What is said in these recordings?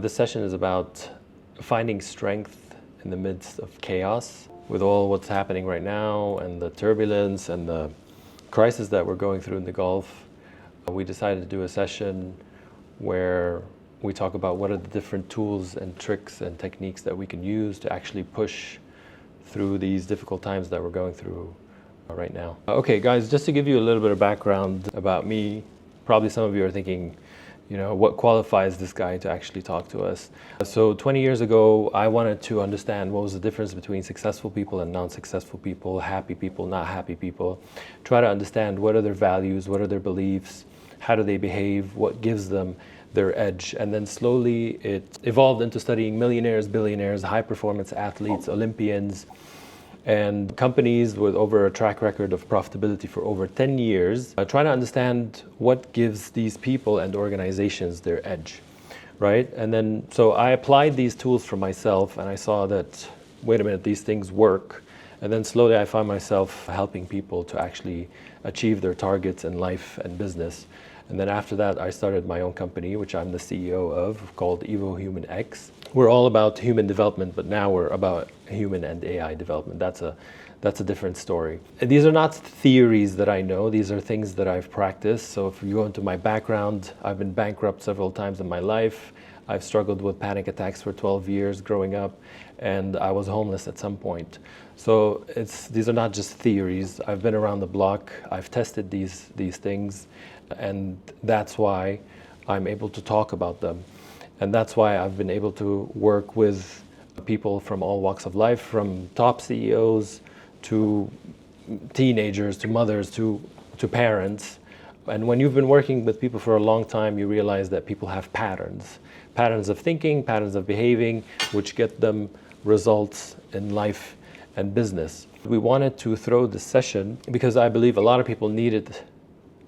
This session is about finding strength in the midst of chaos. With all what's happening right now and the turbulence and the crisis that we're going through in the Gulf, we decided to do a session where we talk about what are the different tools and tricks and techniques that we can use to actually push through these difficult times that we're going through right now. Okay, guys, just to give you a little bit of background about me, probably some of you are thinking, what qualifies this guy to actually talk to us? So 20 years ago, I wanted to understand what was the difference between successful people and non-successful people, happy people, not happy people. Try to understand what are their values, what are their beliefs, how do they behave, what gives them their edge. And then slowly it evolved into studying millionaires, billionaires, high-performance athletes, Olympians, and companies with over a track record of profitability for over 10 years, trying to understand what gives these people and organizations their edge, right? And then, so I applied these tools for myself and I saw that, wait a minute, these things work. And then slowly I found myself helping people to actually achieve their targets in life and business. And then after that, I started my own company, which I'm the CEO of, called SuperHuman X. We're all about human development, but now we're about human and AI development. That's a different story. And these are not theories that I know. These are things that I've practiced. So if you go into my background, I've been bankrupt several times in my life. I've struggled with panic attacks for 12 years growing up, and I was homeless at some point. So these are not just theories. I've been around the block. I've tested these things, and that's why I'm able to talk about them. And that's why I've been able to work with people from all walks of life, from top CEOs to teenagers, to mothers, to parents. And when you've been working with people for a long time, you realize that people have patterns of thinking, patterns of behaving, which get them results in life and business. We wanted to throw this session because I believe a lot of people need it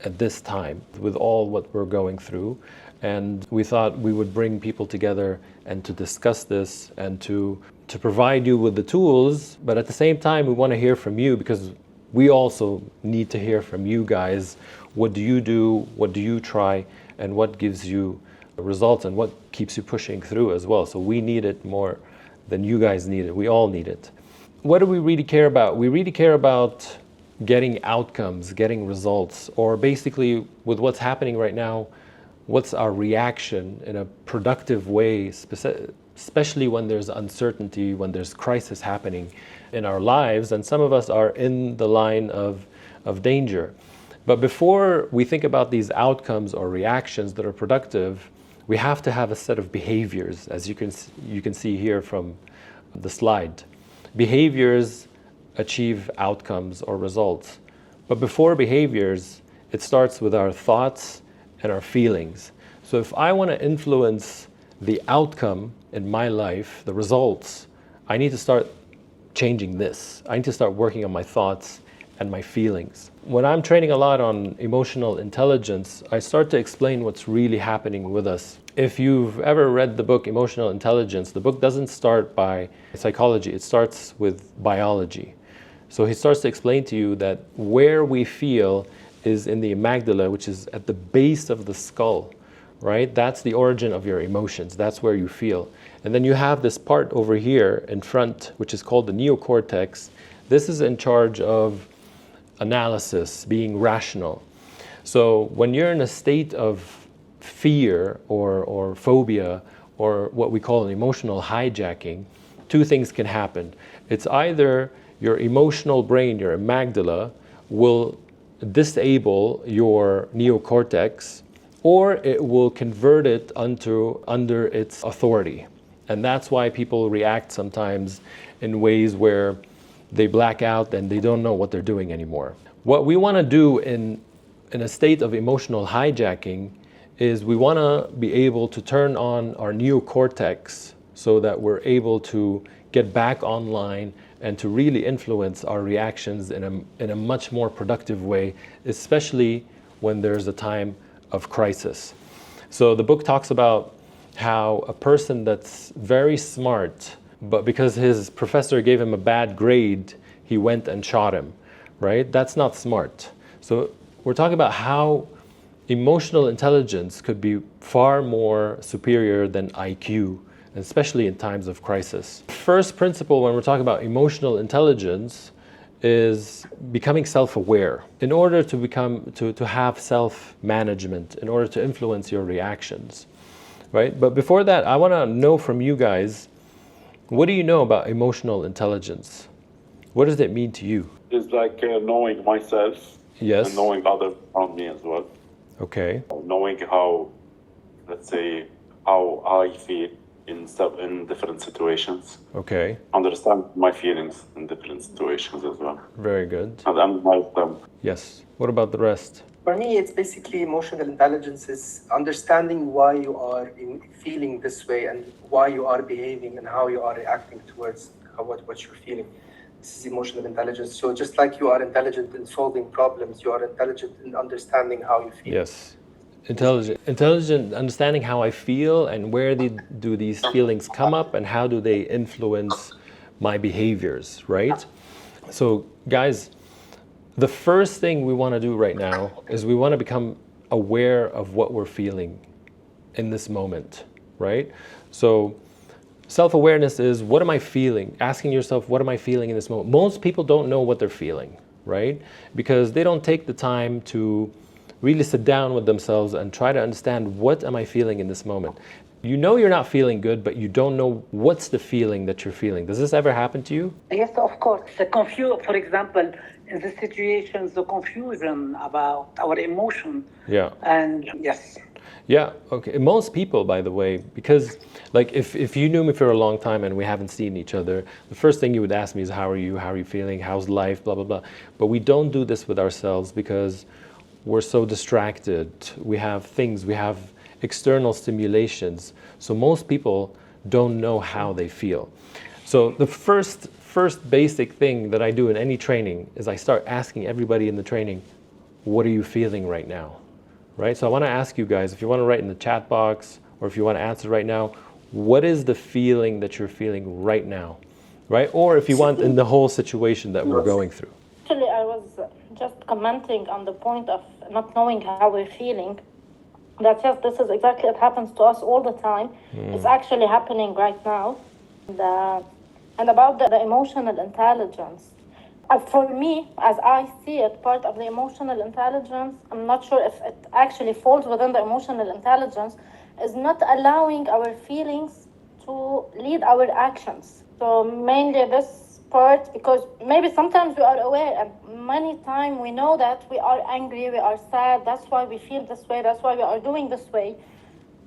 at this time with all what we're going through. And we thought we would bring people together and to discuss this and to provide you with the tools. But at the same time, we want to hear from you because we also need to hear from you guys. What do you do? What do you try? And what gives you results and what keeps you pushing through as well? So we need it more than you guys need it. We all need it. What do we really care about? We really care about getting outcomes, getting results, or basically with what's happening right now, what's our reaction in a productive way, especially when there's uncertainty, when there's crisis happening in our lives, and some of us are in the line of danger. But before we think about these outcomes or reactions that are productive, we have to have a set of behaviors, as you can see here from the slide. Behaviors achieve outcomes or results. But before behaviors, it starts with our thoughts and our feelings. So if I want to influence the outcome in my life, the results, I need to start changing this. I need to start working on my thoughts and my feelings. When I'm training a lot on emotional intelligence, I start to explain what's really happening with us. If you've ever read the book Emotional Intelligence, the book doesn't start by psychology, it starts with biology. So he starts to explain to you that where we feel is in the amygdala, which is at the base of the skull, right? That's the origin of your emotions. That's where you feel. And then you have this part over here in front, which is called the neocortex. This is in charge of analysis, being rational. So when you're in a state of fear or phobia, or what we call an emotional hijacking, two things can happen. It's either your emotional brain, your amygdala, will disable your neocortex, or it will convert it under its authority. And that's why people react sometimes in ways where they black out and they don't know what they're doing anymore. What we want to do in a state of emotional hijacking is we want to be able to turn on our neocortex so that we're able to get back online and to really influence our reactions in a much more productive way, especially when there's a time of crisis. So the book talks about how a person that's very smart, but because his professor gave him a bad grade, he went and shot him, right? That's not smart. So we're talking about how emotional intelligence could be far more superior than IQ, especially in times of crisis. First principle when we're talking about emotional intelligence is becoming self-aware. In order to have self-management, in order to influence your reactions, right? But before that, I want to know from you guys, what do you know about emotional intelligence? What does it mean to you? It's like knowing myself. Yes. And knowing others around me as well. Okay. Knowing how, let's say, how I feel in different situations. Okay. Understand my feelings in different situations as well. Very good. And analyze them. Yes. What about the rest? For me, it's basically emotional intelligence is understanding why you are feeling this way and why you are behaving and how you are reacting towards what you're feeling. This is emotional intelligence. So just like you are intelligent in solving problems, you are intelligent in understanding how you feel. Yes. Intelligent understanding how I feel and where do these feelings come up and how do they influence my behaviors, right? So guys, the first thing we want to do right now is we want to become aware of what we're feeling in this moment, right? So self-awareness is, what am I feeling? Asking yourself, what am I feeling in this moment? Most people don't know what they're feeling, right? Because they don't take the time to really sit down with themselves and try to understand, what am I feeling in this moment? You know you're not feeling good, but you don't know what's the feeling that you're feeling. Does this ever happen to you? Yes, of course. For example, in the situations, the confusion about our emotion. Yeah. And yes. Yeah, okay. Most people, by the way, because like if you knew me for a long time and we haven't seen each other, the first thing you would ask me is, how are you feeling, how's life, blah, blah, blah. But we don't do this with ourselves because we're so distracted. We have external stimulations. So most people don't know how they feel. So the first basic thing that I do in any training is I start asking everybody in the training, what are you feeling right now? Right? So I want to ask you guys, if you want to write in the chat box or if you want to answer right now, what is the feeling that you're feeling right now? Right? Or if you want, in the whole situation that we're going through. Actually, I was just commenting on the point of not knowing how we're feeling. That yes, this is exactly what happens to us all the time. It's actually happening right now. And about the emotional intelligence, for me, as I see it, part of the emotional intelligence, I'm not sure if it actually falls within the emotional intelligence, is not allowing our feelings to lead our actions. So mainly this part, because maybe sometimes we are aware and many times we know that we are angry, we are sad, that's why we feel this way, that's why we are doing this way.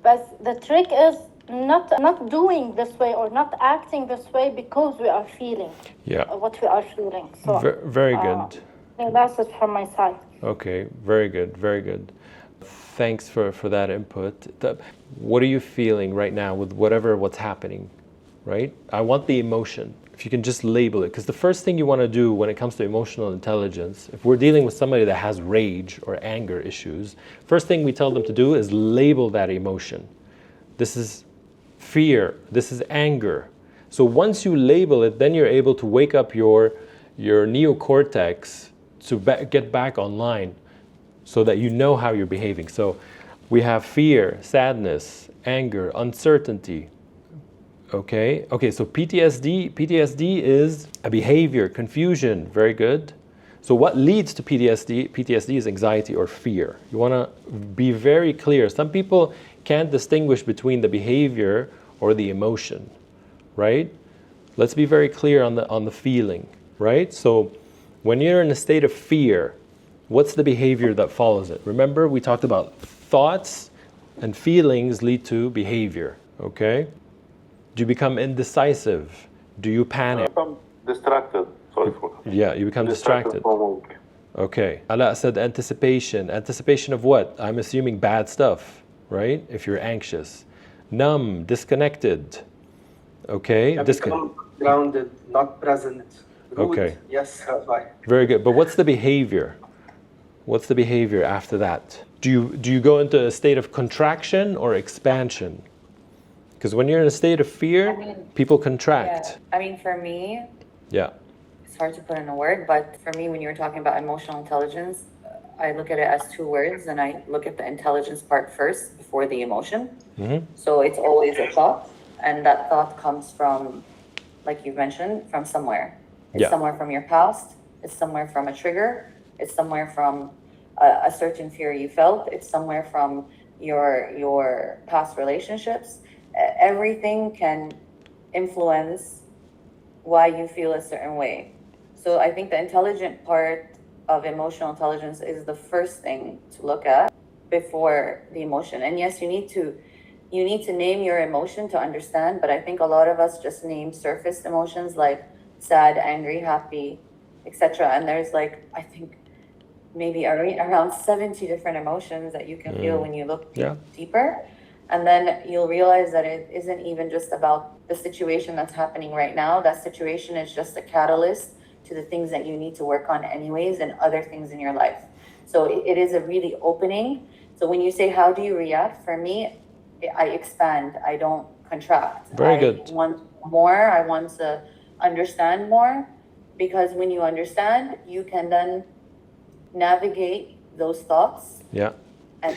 But the trick is not doing this way or not acting this way because we are feeling what we are feeling. So very good. That's it from my side. Okay, very good, very good. Thanks for that input. What are you feeling right now with what's happening, right? I want the emotion. If you can just label it, because the first thing you want to do when it comes to emotional intelligence, if we're dealing with somebody that has rage or anger issues, first thing we tell them to do is label that emotion. This is fear, this is anger. So once you label it, then you're able to wake up your neocortex to get back online so that you know how you're behaving. So we have fear, sadness, anger, uncertainty. Okay, so PTSD is a behavior, confusion, very good. So what leads to PTSD? PTSD is anxiety or fear. You want to be very clear. Some people can't distinguish between the behavior or the emotion, right? Let's be very clear on the feeling, right? So when you're in a state of fear, what's the behavior that follows it? Remember, we talked about thoughts and feelings lead to behavior, okay? Do you become indecisive? Do you panic? I become distracted. Sorry for that. Yeah, you become distracted. Okay. Ala said anticipation. Anticipation of what? I'm assuming bad stuff, right? If you're anxious. Numb, disconnected. Okay. Grounded, not present. Rude. Okay. Yes, right. Very good. But what's the behavior? What's the behavior after that? Do you go into a state of contraction or expansion? Because when you're in a state of fear, people contract. Yeah. For me, yeah, it's hard to put in a word, but for me, when you were talking about emotional intelligence, I look at it as two words, and I look at the intelligence part first before the emotion. So it's always a thought, and that thought comes from, like you mentioned, from somewhere. It's somewhere from your past, it's somewhere from a trigger, it's somewhere from a certain fear you felt, it's somewhere from your past relationships. Everything can influence why you feel a certain way. So I think the intelligent part of emotional intelligence is the first thing to look at before the emotion. And yes, you need to name your emotion to understand, but I think a lot of us just name surface emotions like sad, angry, happy, etc. And there's like, I think maybe around 70 different emotions that you can feel when you look deeper. And then you'll realize that it isn't even just about the situation that's happening right now. That situation is just a catalyst to the things that you need to work on anyways and other things in your life. So it is a really opening. So when you say, how do you react? For me, I expand, I don't contract. Very good. I want more, I want to understand more, because when you understand, you can then navigate those thoughts and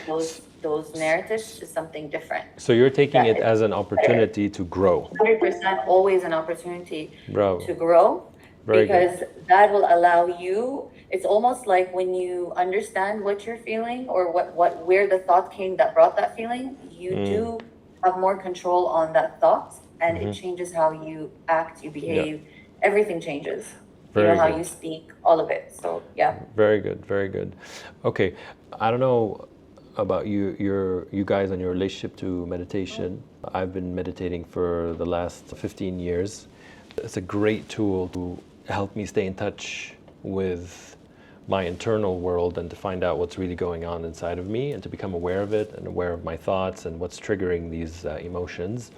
those narratives to something different. So you're taking it as an opportunity to grow. 100% always an opportunity to grow. Very because good. that will allow you, it's almost like when you understand what you're feeling or where the thought came that brought that feeling, you do have more control on that thought, and it changes how you act, you behave, everything changes. Very how good. you speak, all of it. So Very good, very good. Okay, I don't know about you guys and your relationship to meditation. I've been meditating for the last 15 years. It's a great tool to help me stay in touch with my internal world and to find out what's really going on inside of me and to become aware of it and aware of my thoughts and what's triggering these emotions.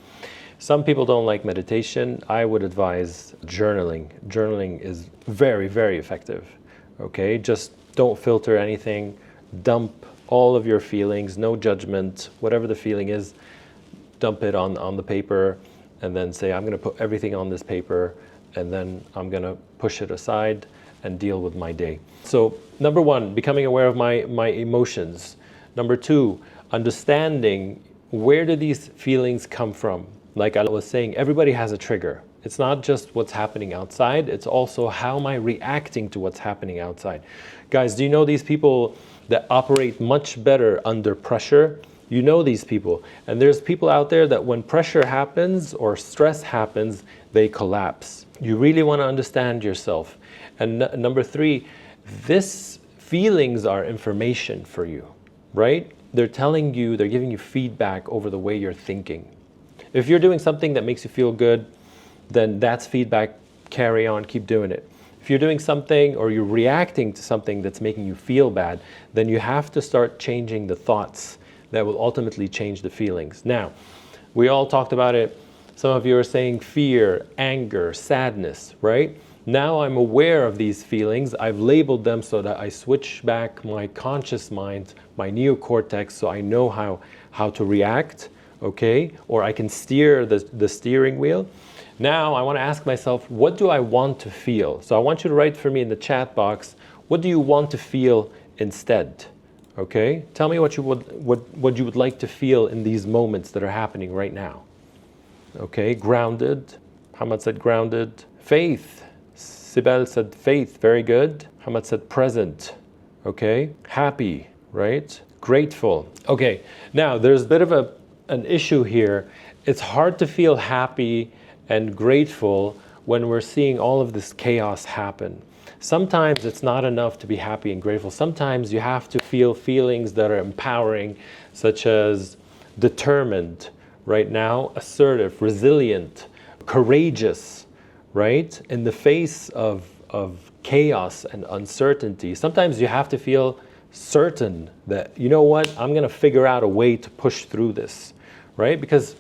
Some people don't like meditation. I would advise journaling. Journaling is very, very effective. Okay, just don't filter anything. Dump all of your feelings, no judgment, whatever the feeling is, dump it on the paper and then say, I'm going to put everything on this paper and then I'm going to push it aside and deal with my day. So number one, becoming aware of my emotions. Number two, understanding where do these feelings come from? Like I was saying, everybody has a trigger. It's not just what's happening outside, it's also how am I reacting to what's happening outside. Guys, do you know these people that operate much better under pressure? You know these people. And there's people out there that when pressure happens or stress happens, they collapse. You really want to understand yourself. And number three, these feelings are information for you, right? They're telling you, they're giving you feedback over the way you're thinking. If you're doing something that makes you feel good, then that's feedback. Carry on, keep doing it. If you're doing something or you're reacting to something that's making you feel bad, then you have to start changing the thoughts that will ultimately change the feelings. Now, we all talked about it. Some of you are saying fear, anger, sadness, right? Now I'm aware of these feelings. I've labeled them so that I switch back my conscious mind, my neocortex, so I know how to react, okay? Or I can steer the steering wheel. Now I want to ask myself, what do I want to feel? So I want you to write for me in the chat box, what do you want to feel instead? Okay? Tell me what you would like to feel in these moments that are happening right now. Okay, grounded. Hamad said grounded. Faith. Sibel said faith. Very good. Hamad said present. Okay. Happy, right? Grateful. Okay, now there's a bit of an issue here. It's hard to feel happy and grateful when we're seeing all of this chaos happen. Sometimes it's not enough to be happy and grateful. Sometimes you have to feel feelings that are empowering, such as determined, right now, assertive, resilient, courageous, right? In the face of chaos and uncertainty, sometimes you have to feel certain that, you know what, I'm going to figure out a way to push through this, right? Because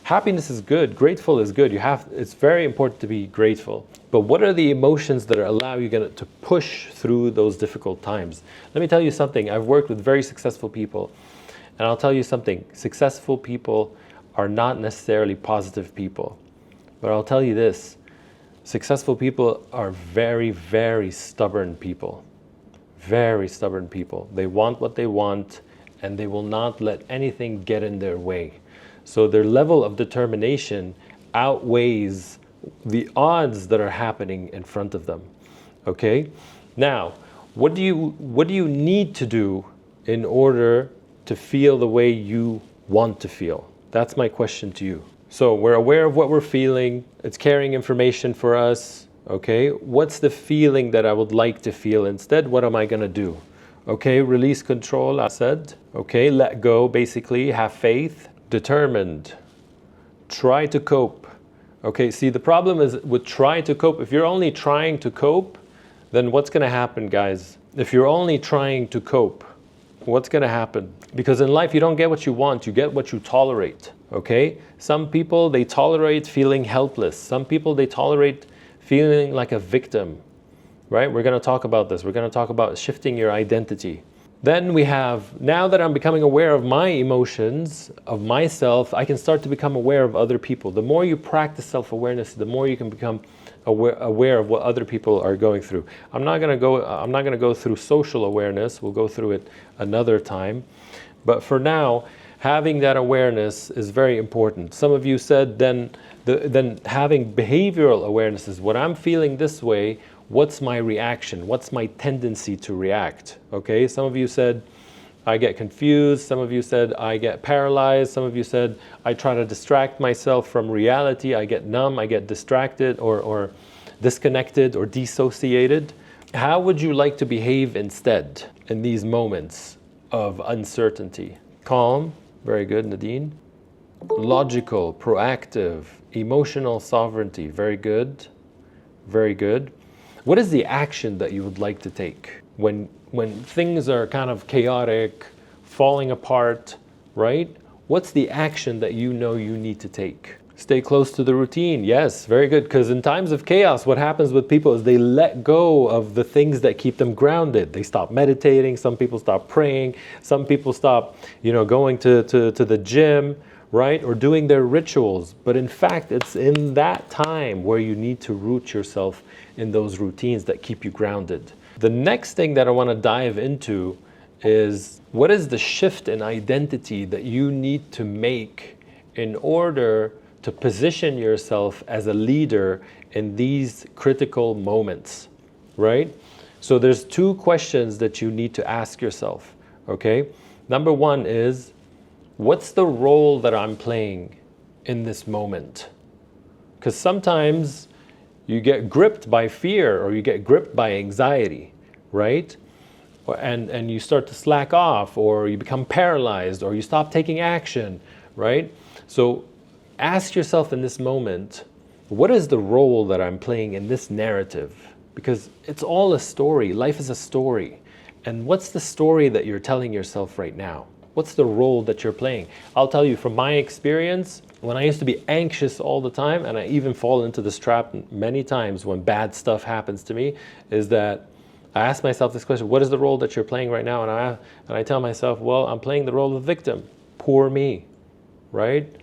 happiness is good, grateful is good. It's very important to be grateful. But what are the emotions that allow you to push through those difficult times? Let me tell you something. I've worked with very successful people, and I'll tell you something. Successful people are not necessarily positive people. But I'll tell you this. Successful people are very, very stubborn people. Very stubborn people. They want what they want, and they will not let anything get in their way. So their level of determination outweighs the odds that are happening in front of them. Okay? Now, what do you need to do in order to feel the way you want to feel? That's my question to you. So we're aware of what we're feeling. It's carrying information for us. Okay, what's the feeling that I would like to feel instead? What am I going to do? Okay, release control, I said. Okay, let go, basically. Have faith. Determined. Try to cope. Okay, see, the problem is with try to cope. If you're only trying to cope, then what's going to happen, guys? If you're only trying to cope, what's going to happen? Because in life, you don't get what you want. You get what you tolerate. Okay, some people, they tolerate feeling helpless. Some people, they tolerate feeling like a victim, right? We're going to talk about this. We're going to talk about shifting your identity. Then we have, now that I'm becoming aware of my emotions, of myself, I can start to become aware of other people. The more you practice self-awareness, the more you can become aware of what other people are going through. I'm not going to go through social awareness. We'll go through it another time. But for now, having that awareness is very important. Some of you said then having behavioral awareness is when I'm feeling this way, what's my reaction? What's my tendency to react? Okay, some of you said I get confused. Some of you said I get paralyzed. Some of you said I try to distract myself from reality. I get numb, I get distracted or disconnected or dissociated. How would you like to behave instead in these moments of uncertainty? Calm, very good, Nadine. Logical, proactive, emotional sovereignty, very good, very good. What is the action that you would like to take when things are kind of chaotic, falling apart, right? What's the action that you know you need to take? Stay close to the routine. Yes, very good. Because in times of chaos, what happens with people is they let go of the things that keep them grounded. They stop meditating. Some people stop praying. Some people stop, going to the gym, right? Or doing their rituals. But in fact, it's in that time where you need to root yourself in those routines that keep you grounded. The next thing that I want to dive into is what is the shift in identity that you need to make in order to position yourself as a leader in these critical moments, right? So there's two questions that you need to ask yourself, okay? Number one is, what's the role that I'm playing in this moment? Because sometimes you get gripped by fear or you get gripped by anxiety, right? And you start to slack off, or you become paralyzed, or you stop taking action, right? So ask yourself in this moment, what is the role that I'm playing in this narrative? Because it's all a story. Life is a story. And what's the story that you're telling yourself right now? What's the role that you're playing? I'll tell you from my experience, when I used to be anxious all the time, and I even fall into this trap many times when bad stuff happens to me, is that I ask myself this question, what is the role that you're playing right now? And I tell myself, well, I'm playing the role of victim. Poor me, right?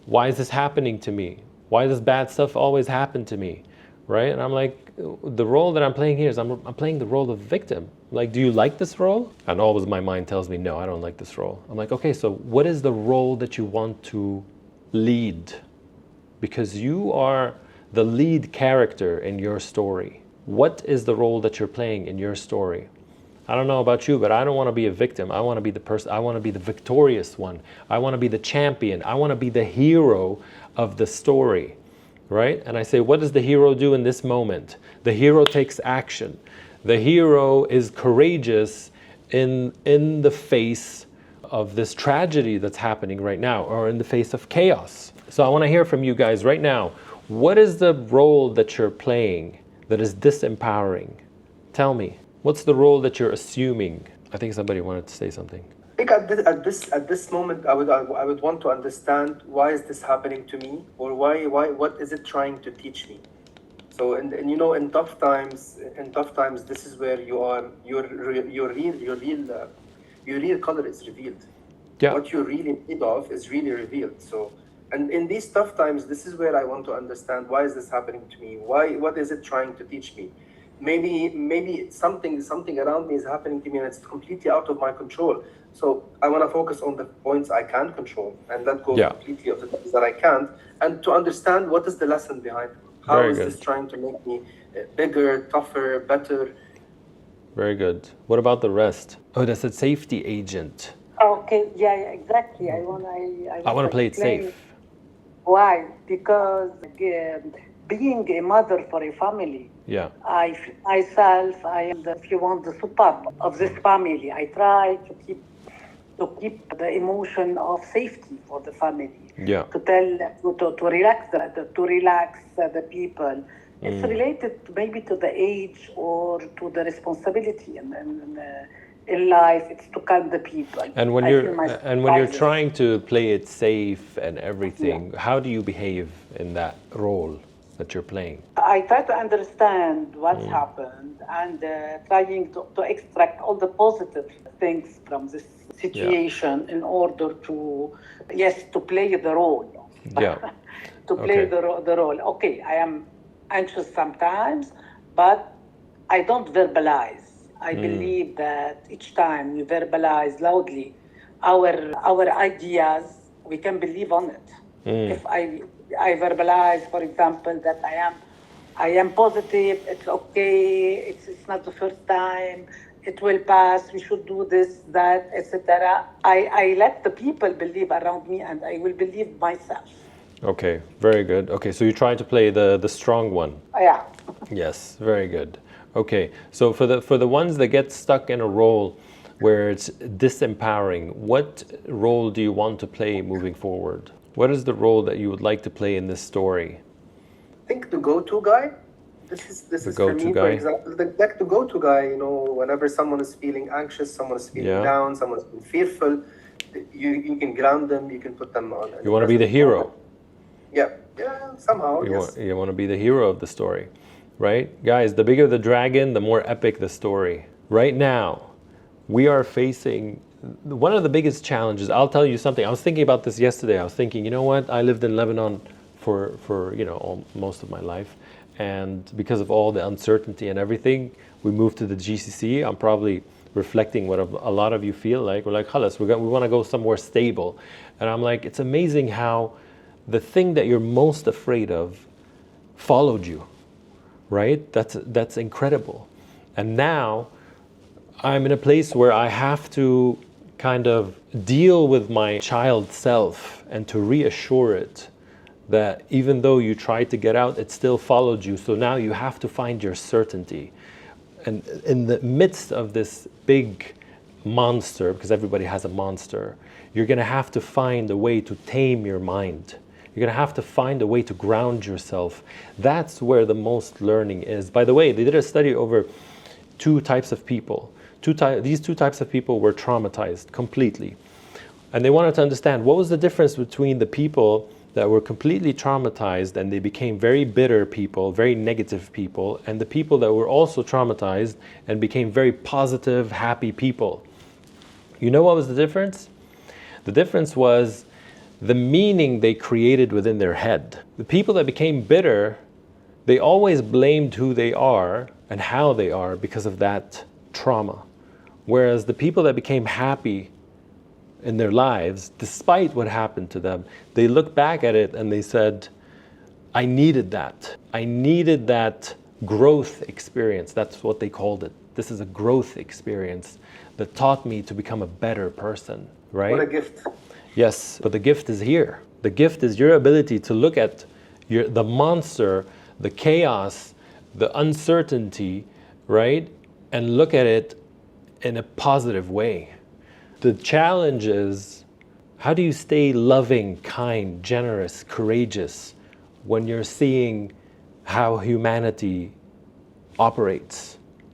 Why is this happening to me? Why does bad stuff always happen to me, right? And I'm like, the role that I'm playing here is I'm playing the role of victim. Like, do you like this role? And always my mind tells me, no, I don't like this role. I'm like, okay, so what is the role that you want to lead? Because you are the lead character in your story. What is the role that you're playing in your story? I don't know about you, but I don't want to be a victim. I want to be the person. I want to be the victorious one. I want to be the champion. I want to be the hero of the story, right? And I say, what does the hero do in this moment? The hero takes action. The hero is courageous in the face of this tragedy that's happening right now, or in the face of chaos. So I want to hear from you guys right now. What is the role that you're playing that is disempowering? Tell me. What's the role that you're assuming? I think somebody wanted to say something. I think at this moment, I would want to understand, why is this happening to me, or what is it trying to teach me? So and in tough times, this is where your real color is revealed. Yeah. What you're really made of is really revealed. So, and in these tough times, this is where I want to understand, why is this happening to me? What is it trying to teach me? maybe something around me is happening to me and it's completely out of my control. So I want to focus on the points I can control and let go completely of the things that I can't, and to understand what is the lesson behind it. How is this trying to make me bigger, tougher, better? Very good. What about the rest? Oh, that's a safety agent. Okay, yeah, exactly. I want to play it safe. Why? Because being a mother for a family, I feel myself, I am if you want, the super of this family. I try to keep the emotion of safety for the family. Yeah. To relax the people. It's related maybe to the age or to the responsibility in life. It's to calm the people. And when you're trying to play it safe and everything, how do you behave in that role that you're playing? I try to understand what's happened and trying to extract all the positive things from this situation in order to play the role. To play the role. Okay, I am anxious sometimes, but I don't verbalize. I believe that each time we verbalize loudly our ideas, we can believe on it. If I verbalize, for example, that I am positive, it's okay, it's not the first time, it will pass, we should do this, that, etc. I let the people believe around me and I will believe myself. Okay, very good. Okay, so you try to play the strong one. Yeah. Yes, very good. Okay, so for the ones that get stuck in a role where it's disempowering, what role do you want to play moving forward? What is the role that you would like to play in this story? I think the go-to guy. This is for me, for example, the go-to guy. You know, whenever someone is feeling anxious, someone is feeling down, someone is feeling fearful, you can ground them. You can put them on. You want to be the hero. Yeah, somehow. You want to be the hero of the story, right? Guys, the bigger the dragon, the more epic the story. Right now, we are facing one of the biggest challenges. I'll tell you something. I was thinking about this yesterday. I was thinking, you know what? I lived in Lebanon for most of my life, and because of all the uncertainty and everything, we moved to the GCC. I'm probably reflecting what a lot of you feel like. We're like, Khalas, we want to go somewhere stable, and I'm like, it's amazing how the thing that you're most afraid of followed you, right? That's incredible. And now I'm in a place where I have to kind of deal with my child self and to reassure it that even though you tried to get out, it still followed you. So now you have to find your certainty. And in the midst of this big monster, because everybody has a monster, you're going to have to find a way to tame your mind. You're going to have to find a way to ground yourself. That's where the most learning is. By the way, they did a study over two types of people. These two types of people were traumatized completely. And they wanted to understand what was the difference between the people that were completely traumatized and they became very bitter people, very negative people, and the people that were also traumatized and became very positive, happy people. You know what was the difference? The difference was the meaning they created within their head. The people that became bitter, they always blamed who they are and how they are because of that trauma. Whereas the people that became happy in their lives, despite what happened to them, they look back at it and they said, I needed that. I needed that growth experience. That's what they called it. This is a growth experience that taught me to become a better person, right? What a gift. Yes, but the gift is here. The gift is your ability to look at the monster, the chaos, the uncertainty, right? And look at it in a positive way. The challenge is, how do you stay loving, kind, generous, courageous when you're seeing how humanity operates?